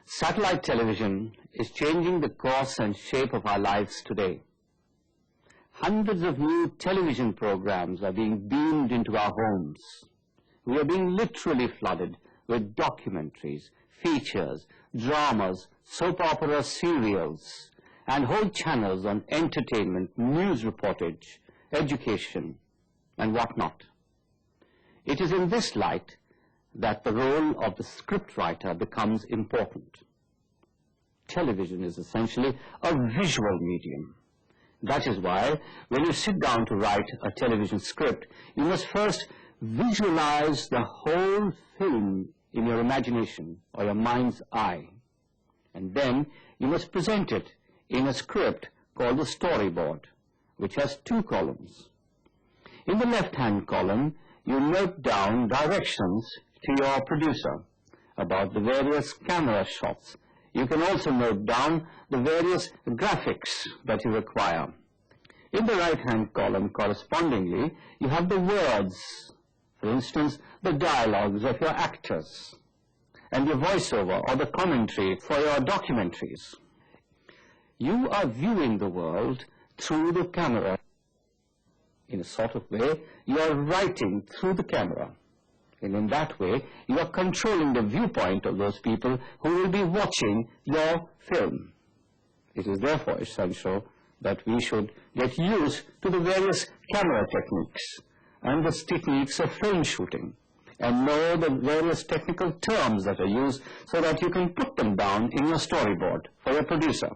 Satellite television is changing the course and shape of our lives today. Hundreds of new television programs are being beamed into our homes. We are being literally flooded with documentaries, features, dramas, soap opera serials, and whole channels on entertainment, news reportage, education, and whatnot. It is in this light that the role of the scriptwriter becomes important. Television is essentially a visual medium. That is why when you sit down to write a television script, you must first visualize the whole film in your imagination or your mind's eye. And then you must present it in a script called the storyboard, which has two columns. In the left-hand column, you note down directions to your producer about the various camera shots. You can also note down the various graphics that you require. In the right-hand column, correspondingly, you have the words, for instance, the dialogues of your actors, and your voiceover or the commentary for your documentaries. You are viewing the world through the camera. In a sort of way, you are writing through the camera. And in that way, you are controlling the viewpoint of those people who will be watching your film. It is therefore essential that we should get used to the various camera techniques and the techniques of film shooting, and know the various technical terms that are used so that you can put them down in your storyboard for your producer.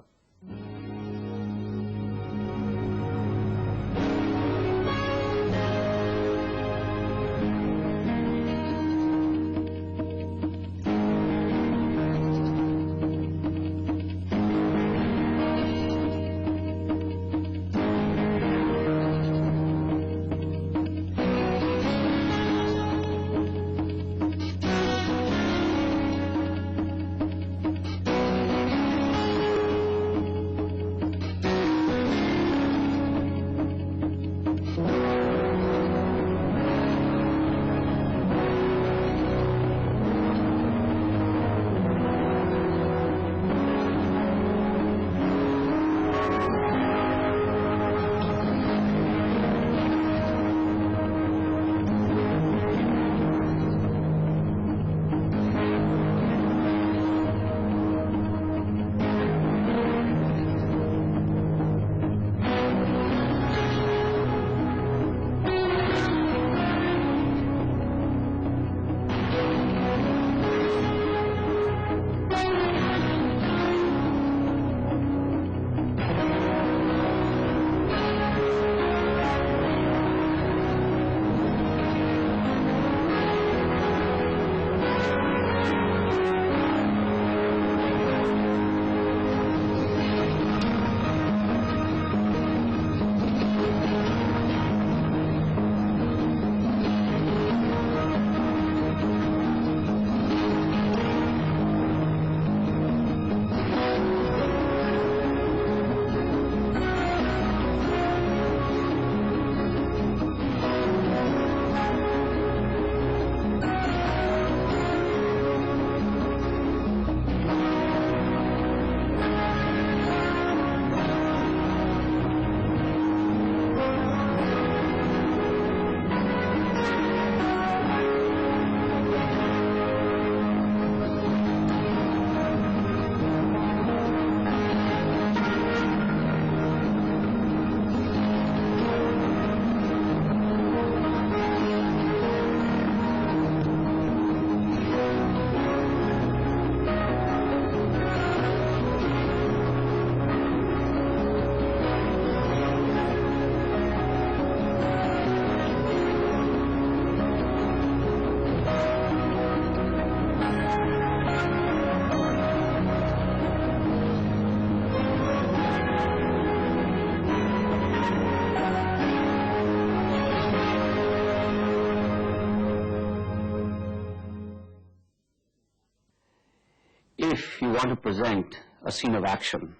if you want to present a scene of action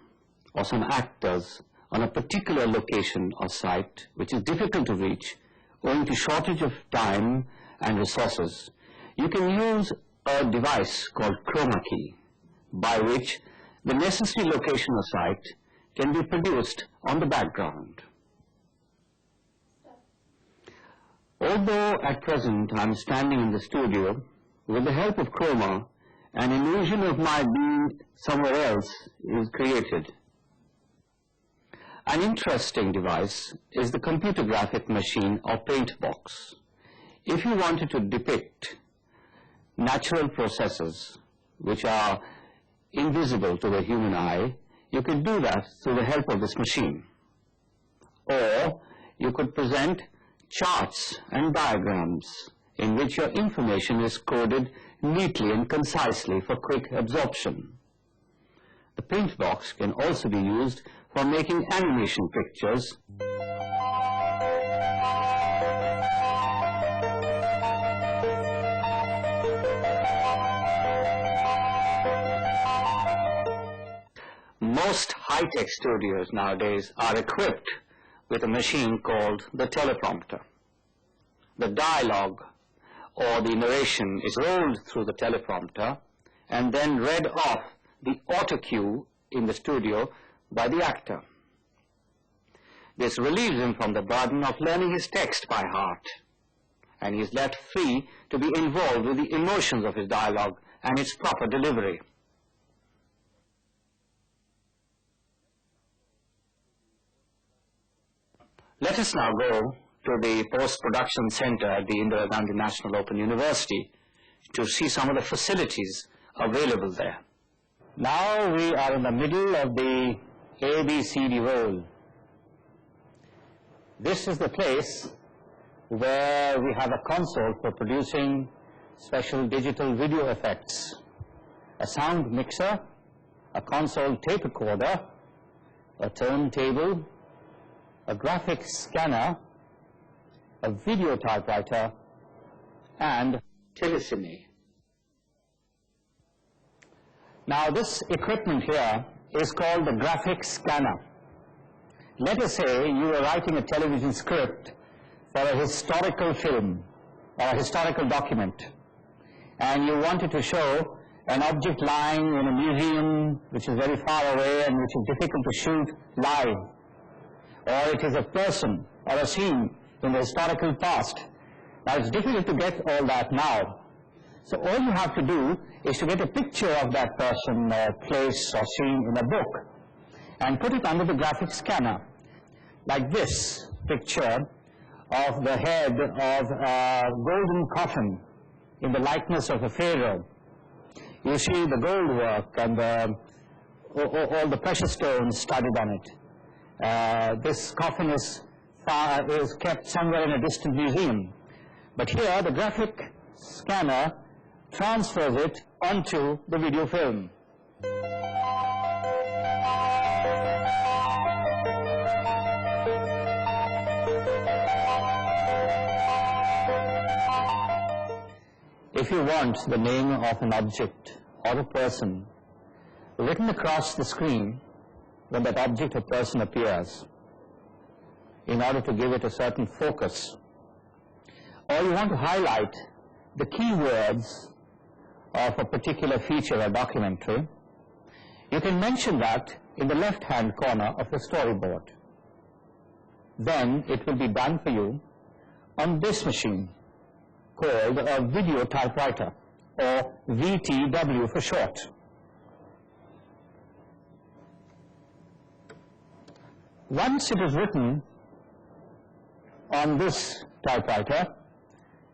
or some actors on a particular location or site which is difficult to reach owing to shortage of time and resources, you can use a device called chroma key, by which the necessary location or site can be produced on the background. Although at present I am standing in the studio, with the help of chroma, an illusion of my being somewhere else is created. An interesting device is the computer graphic machine or paint box. If you wanted to depict natural processes which are invisible to the human eye, you could do that through the help of this machine. Or you could present charts and diagrams in which your information is coded neatly and concisely for quick absorption. The paint box can also be used for making animation pictures. Most high-tech studios nowadays are equipped with a machine called the teleprompter. The dialogue or the narration is rolled through the teleprompter and then read off the auto cue in the studio by the actor. This relieves him from the burden of learning his text by heart, and he is left free to be involved with the emotions of his dialogue and its proper delivery. Let us now go to the post-production center at the Indira Gandhi National Open University to see some of the facilities available there. Now we are in the middle of the ABCD roll. This is the place where we have a console for producing special digital video effects, a sound mixer, a console tape recorder, a turntable, a graphics scanner, a video typewriter, and telecine. Now this equipment here is called the graphics scanner. Let us say you are writing a television script for a historical film or a historical document, and you wanted to show an object lying in a museum which is very far away and which is difficult to shoot live, or it is a person or a scene in the historical past. Now it's difficult to get all that now. So all you have to do is to get a picture of that person or place or scene in a book and put it under the graphic scanner. Like this picture of the head of a golden coffin in the likeness of a pharaoh. You see the gold work and all the precious stones studded on it. This coffin is kept somewhere in a distant museum. But here the graphic scanner transfers it onto the video film. If you want the name of an object or a person written across the screen when that object or person appears, in order to give it a certain focus, or you want to highlight the keywords of a particular feature or documentary, you can mention that in the left-hand corner of the storyboard. Then it will be done for you on this machine called a video typewriter, or VTW for short. Once it is written on this typewriter,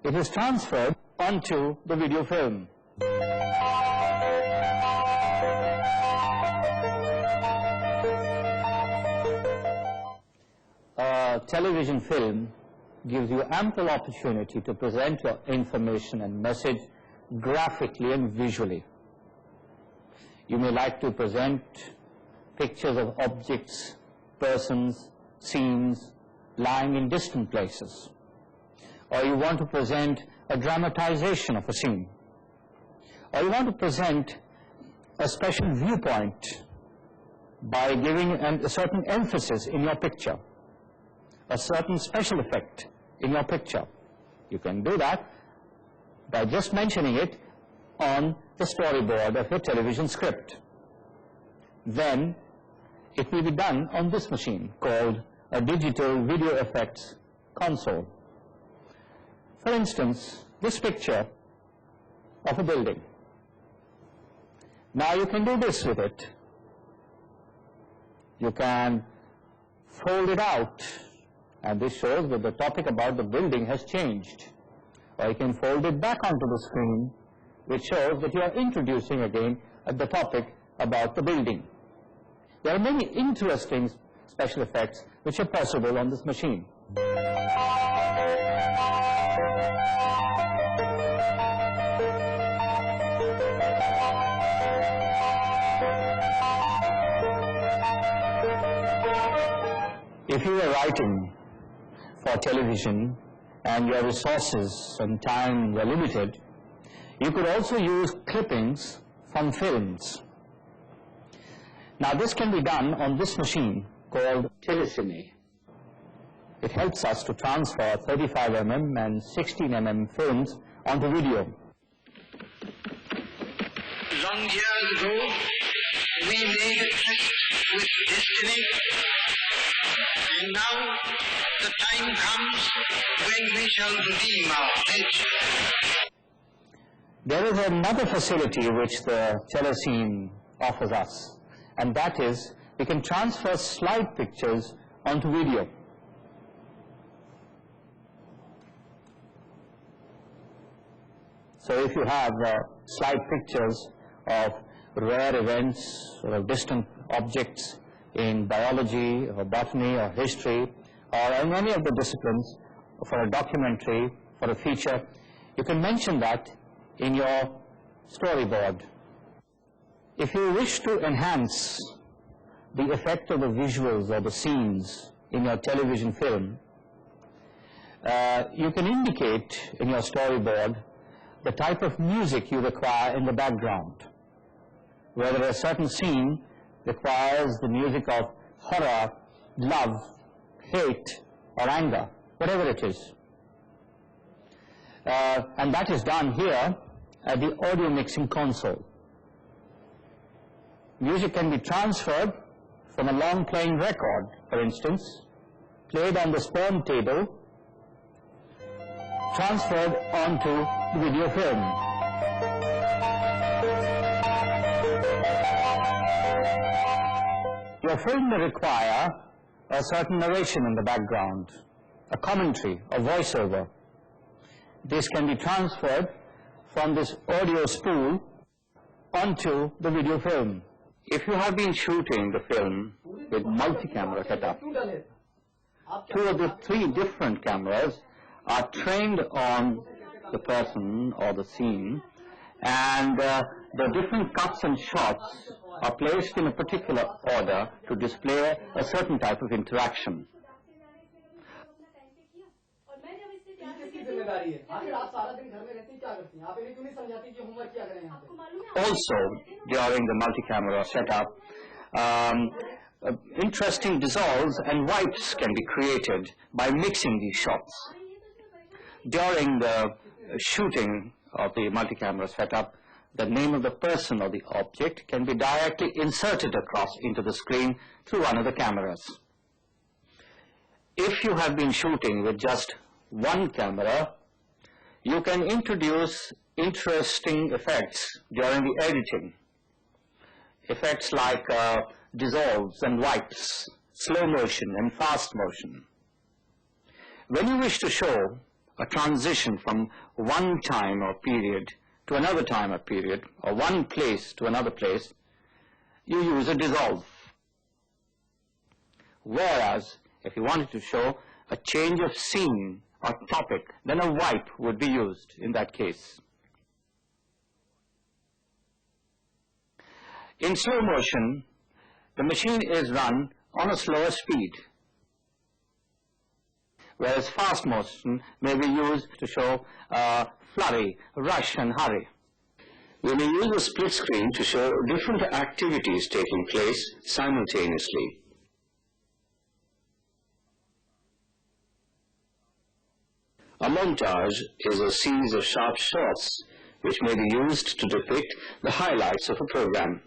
it is transferred onto the video film. A television film gives you ample opportunity to present your information and message graphically and visually. You may like to present pictures of objects, persons, scenes lying in distant places, or you want to present a dramatization of a scene, or you want to present a special viewpoint by giving a certain emphasis in your picture, a certain special effect in your picture. You can do that by just mentioning it on the storyboard of your television script. Then it will be done on this machine called a digital video effects console. For instance, this picture of a building. Now you can do this with it. You can fold it out, and this shows that the topic about the building has changed. Or you can fold it back onto the screen, which shows that you are introducing again the topic about the building. There are many interesting special effects which are possible on this machine. If you are writing for television and your resources and time were limited, you could also use clippings from films. Now this can be done on this machine called Telecine. It helps us to transfer 35mm and 16mm films onto video. Long years ago, we made a pact with destiny, and now the time comes when we shall redeem our pledge. There is another facility which the Telecine offers us, and that is we can transfer slide pictures onto video. So if you have slide pictures of rare events or of distant objects in biology or botany or history or in any of the disciplines, for a documentary, for a feature, you can mention that in your storyboard. If you wish to enhance the effect of the visuals or the scenes in your television film, you can indicate in your storyboard the type of music you require in the background. Whether a certain scene requires the music of horror, love, hate, or anger, whatever it is. And that is done here at the audio mixing console. Music can be transferred from a long playing record, for instance, played on the sperm table, transferred onto the video film. Your film may require a certain narration in the background, a commentary, a voiceover. This can be transferred from this audio spool onto the video film. If you have been shooting the film with multi-camera setup, 2 of the 3 different cameras are trained on the person or the scene, and the different cuts and shots are placed in a particular order to display a certain type of interaction. Also, during the multi-camera setup, interesting dissolves and wipes can be created by mixing these shots. During the shooting of the multi-camera setup, the name of the person or the object can be directly inserted across into the screen through one of the cameras. If you have been shooting with just one camera, you can introduce interesting effects during the editing. Effects like dissolves and wipes, slow motion and fast motion. When you wish to show a transition from one time or period to another time or period, or one place to another place, you use a dissolve. Whereas, if you wanted to show a change of scene or topic, then a wipe would be used in that case. In slow motion, the machine is run on a slower speed, whereas fast motion may be used to show flurry, rush and hurry. We may use a split screen to show different activities taking place simultaneously. A montage is a series of sharp shots which may be used to depict the highlights of a program.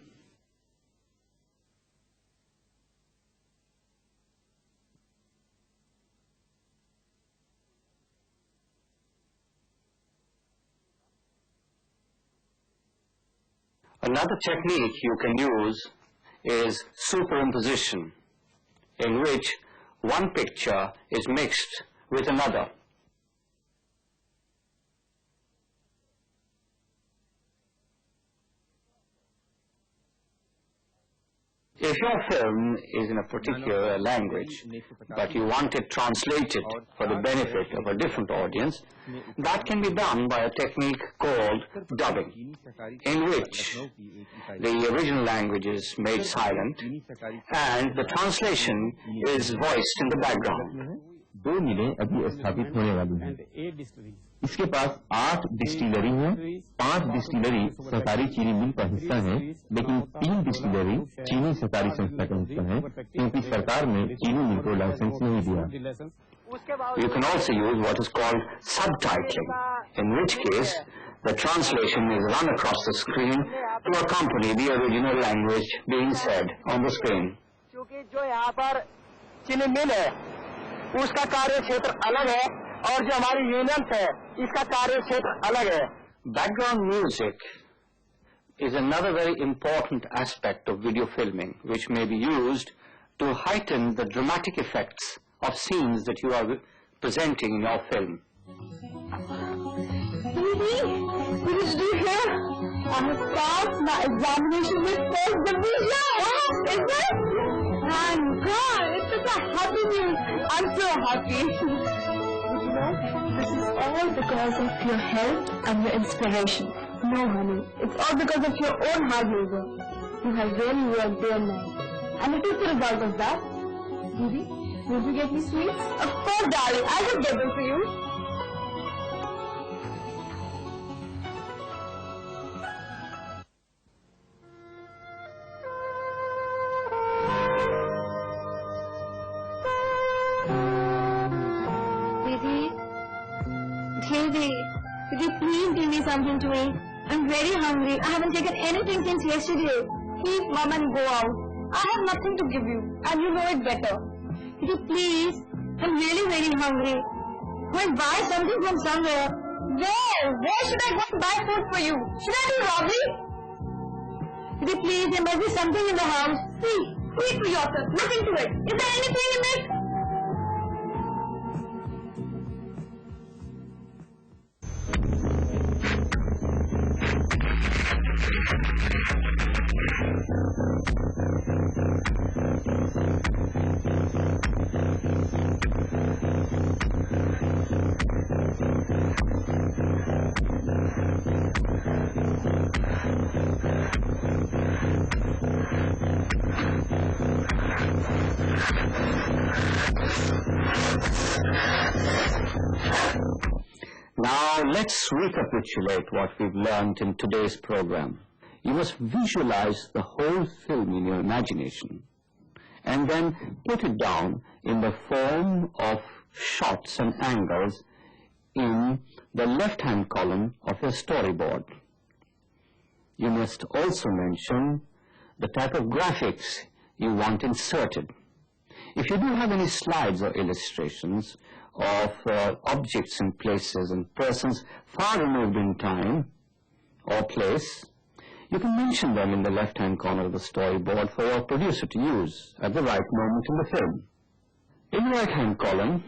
Another technique you can use is superimposition, in which one picture is mixed with another. If your film is in a particular language, but you want it translated for the benefit of a different audience, that can be done by a technique called dubbing, in which the original language is made silent and the translation is voiced in the background. 2 मिलें अभी स्थापित होने वाली हैं। इसके पास 8 distillery हैं, 5 distillery सहकारी चीनी मिल का हिस्सा है, लेकिन 3 डिस्टिलरी चीनी सहकारी संस्था का हिस्सा है, क्योंकि सरकार ने चीनी मिल को लाइसेंस नहीं दिया। You can also use what is called subtitling, in which case the translation is run across the screen to accompany the original language being said on the screen. क्योंकि जो यहाँ पर चीनी मिल है उसका कार्य क्षेत्र अलग है और जो हमारी यूनियन है इसका कार्य क्षेत्र अलग है। Background music is another very important aspect of video filming, which may be used to heighten the dramatic effects of scenes that you are presenting in your film. What did you do here? I have passed my examination with first division. Is it? Thank God, it's such a happy news. I'm so happy. But you know, this is all because of your help and your inspiration. No, honey, it's all because of your own hard labor. You have really worked day and night. And it is the result of that. Didi, will you get me sweets? Of course, darling, I will get them for you. Didi, could you please give me something to eat? I'm very hungry. I haven't taken anything since yesterday. Please, Mom, and go out. I have nothing to give you, and you know it better. Could you please? I'm really very hungry. Go and buy something from somewhere. Where should I go and buy food for you? Should I do robbery? Could you please? There must be something in the house. See, eat for yourself. Look into it. Is there anything in it? Now let's recapitulate what we've learned in today's program. You must visualize the whole film in your imagination and then put it down in the form of shots and angles in the left-hand column of your storyboard. You must also mention the type of graphics you want inserted. If you do have any slides or illustrations of objects and places and persons far removed in time or place, you can mention them in the left-hand corner of the storyboard for your producer to use at the right moment in the film. In the right-hand column,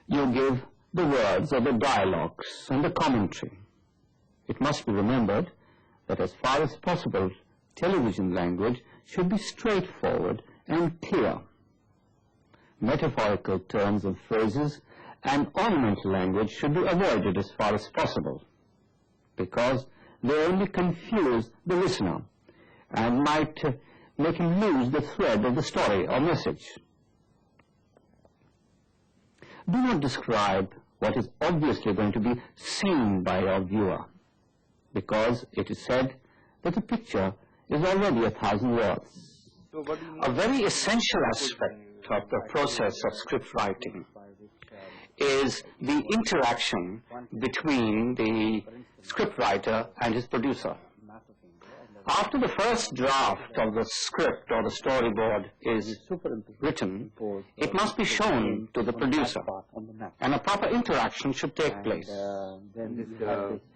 you give the words or the dialogues and the commentary. It must be remembered that as far as possible, television language should be straightforward and clear. Metaphorical terms and phrases and ornamental language should be avoided as far as possible, because they only confuse the listener and might make him lose the thread of the story or message. Do not describe what is obviously going to be seen by your viewer. because it is said that the picture is already 1,000 words. A very essential aspect of the process of script writing is the interaction between the scriptwriter and his producer. After the first draft of the script or the storyboard is written, it must be shown to the producer, and a proper interaction should take place.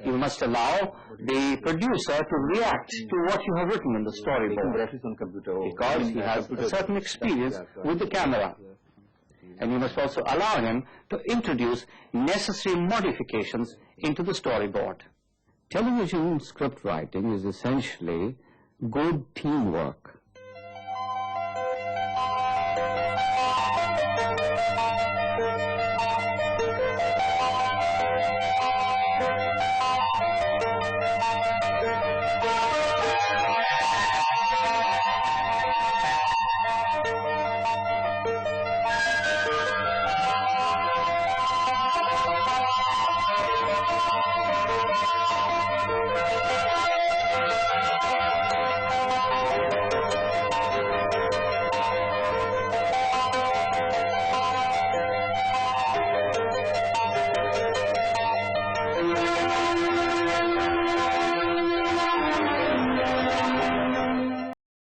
You must allow the producer to react to what you have written in the storyboard, because he has a certain experience with the camera. And you must also allow him to introduce necessary modifications into the storyboard. Television script writing is essentially good teamwork.